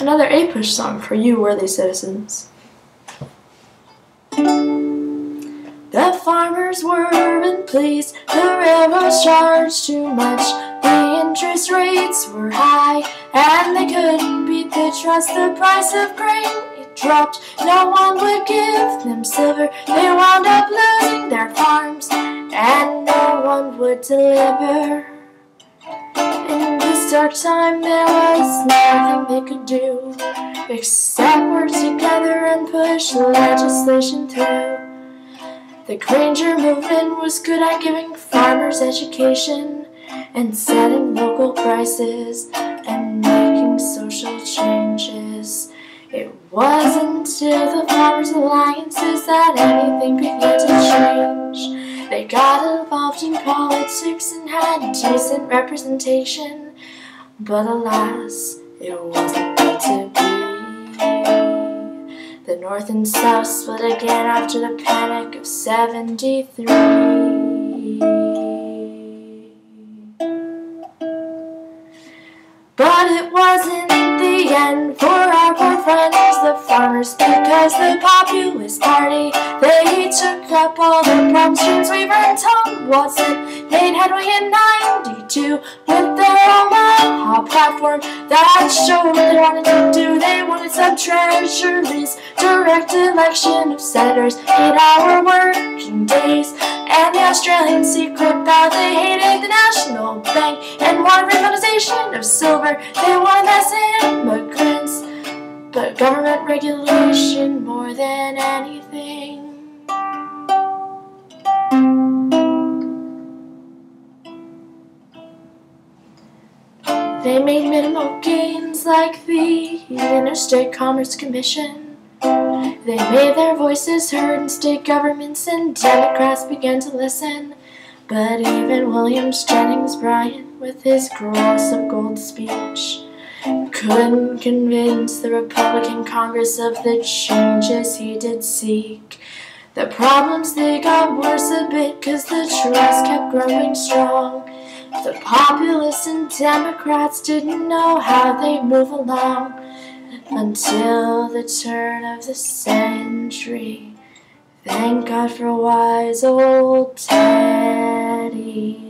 Another A-push song for you worthy citizens. The farmers weren't pleased, the railroads charged too much, the interest rates were high, and they couldn't beat the trust. The price of grain, it dropped, no one would give them silver. They wound up losing their farms, and no one would deliver. In this dark time there was nothing they could do except work together and push legislation through. The Granger movement was good at giving farmers education and setting local prices and making social changes. It wasn't until the Farmers' Alliances that anything began to change. They got involved in politics and had decent representation, but alas, it wasn't meant to be. The North and South split again after the Panic of '73. But it wasn't the end for our poor friends, the farmers, because the Populist Party, they took up all the problem streams we weren't told wasn't, made headway in '92 with their Omaha platform that showed what they wanted to do. They wanted sub-treasuries, direct election of senators, 8-hour working days, and the Australian secret ballot. They hated the National Bank and wanted privatization of silver. They wanted mass immigrants, but government regulation more than anything. They made minimal gains like the Interstate Commerce Commission. They made their voices heard in state governments, and Democrats began to listen. But even William Jennings Bryan, with his cross of gold speech, couldn't convince the Republican Congress of the changes he did seek. The problems, they got worse a bit, 'cause the trust kept growing strong. The populists and Democrats didn't know how they'd move along until the turn of the century. Thank God for wise old Teddy.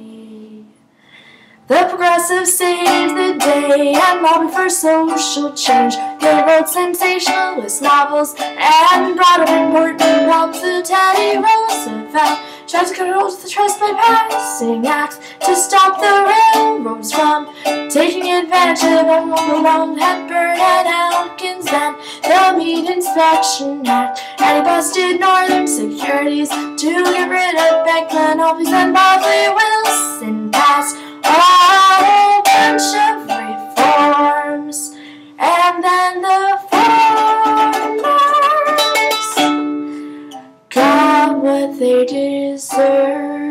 The progressives saved the day and lobbied for social change. They wrote sensationalist novels and brought up important problems. The Teddy Roosevelt tried to control the trust by passing acts to stop the railroads from taking advantage of everyone alone. Hepburn and Elkins, then the Meat Inspection Act, and he busted Northern Securities to get rid of Beckman, Always, and Bosley Wilson passed a whole bunch of reforms, and then the farmers got what they deserved.